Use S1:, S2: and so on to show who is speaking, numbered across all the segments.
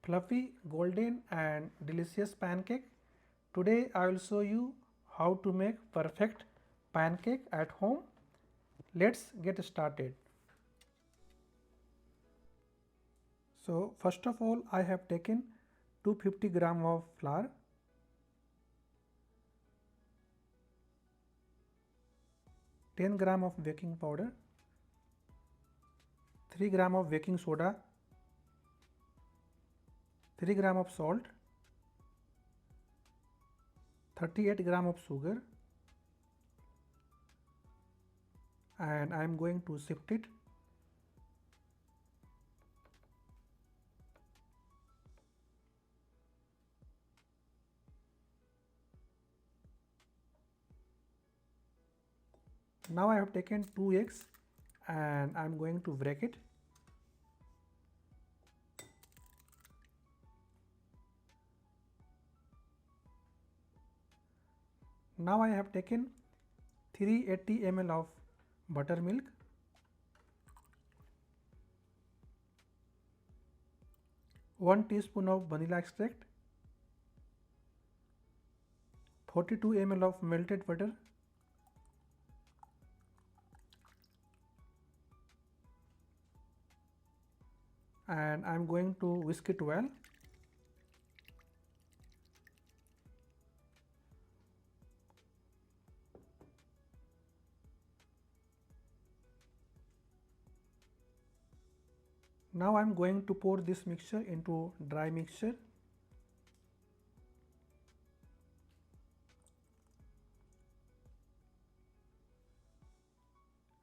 S1: Fluffy, golden and delicious pancake. Today I will show you how to make perfect pancake at home. Let's get started. So first of all I have taken 250 gram of flour, 10 gram of baking powder, 3 gram of baking soda, 3 gram of salt, 38 gram of sugar, and I am going to sift it. Now I have taken 2 eggs and I am going to break it. Now I have taken 380 ml of buttermilk, 1 teaspoon of vanilla extract, 42 ml of melted butter, and I am going to whisk it well. Now I am going to pour this mixture into dry mixture.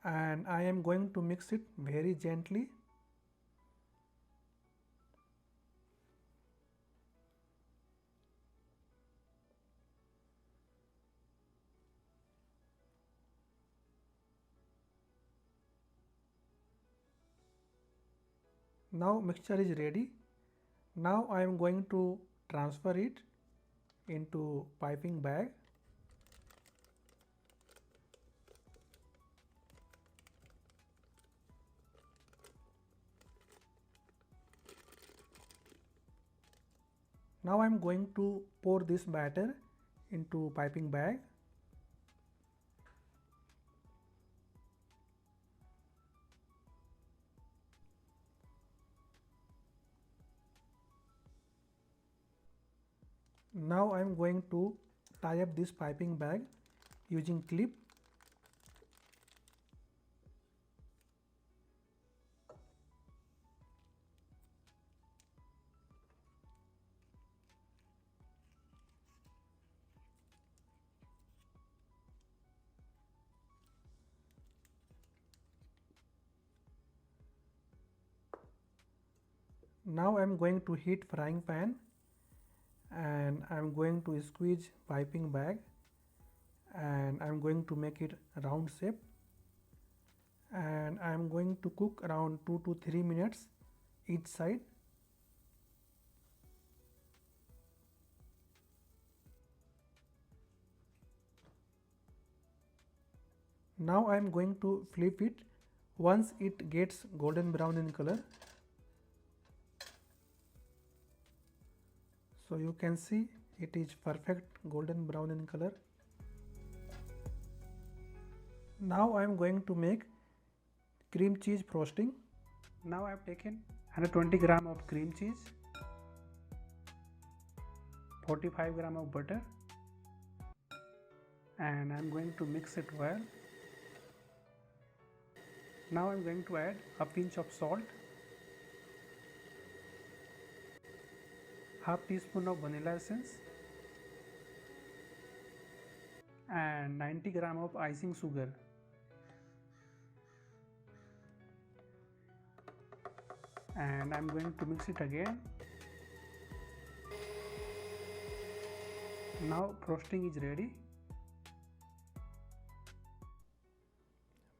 S1: And I am going to mix it very gently. Now mixture is ready. Now I am going to transfer it into piping bag. Now I am going to pour this batter into piping bag. Now I am going to tie up this piping bag using clip. Now I am going to heat frying pan and I am going to squeeze piping bag and I am going to make it round shape, and I am going to cook around 2 to 3 minutes each side. Now I am going to flip it once it gets golden brown in color. So you can see it is perfect golden brown in color. Now I am going to make cream cheese frosting. Now I have taken 120 gram of cream cheese, 45 gram of butter, and I am going to mix it well. Now I am going to add a pinch of salt, half teaspoon of vanilla essence, and 90 gram of icing sugar. And I am going to mix it again. Now frosting is ready.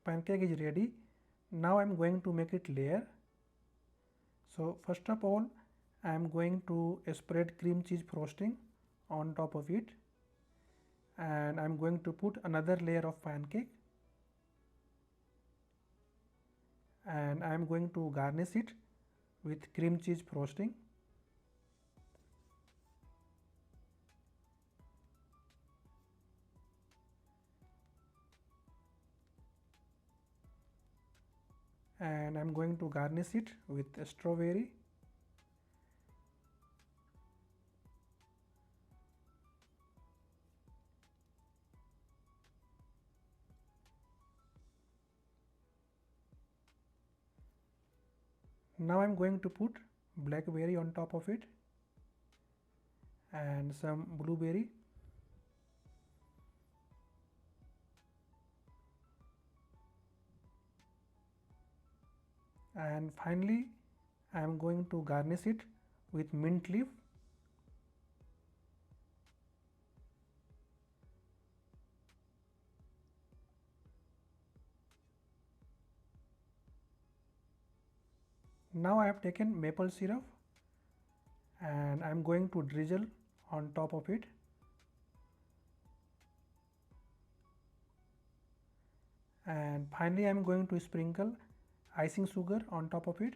S1: Pancake is ready. Now I am going to make it layer. So first of all I am going to spread cream cheese frosting on top of it, and I am going to put another layer of pancake, and I am going to garnish it with cream cheese frosting. and I'm going to garnish it with strawberry. Now I'm going to put blackberry on top of it and some blueberry. And finally I am going to garnish it with mint leaf. Now I have taken maple syrup and I am going to drizzle on top of it. And finally I am going to sprinkle icing sugar on top of it.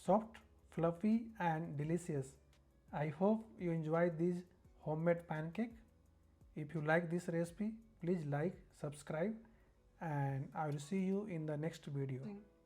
S1: Soft, fluffy and delicious. I hope you enjoy these homemade pancake. If you like this recipe, please like, subscribe, and I will see you in the next video.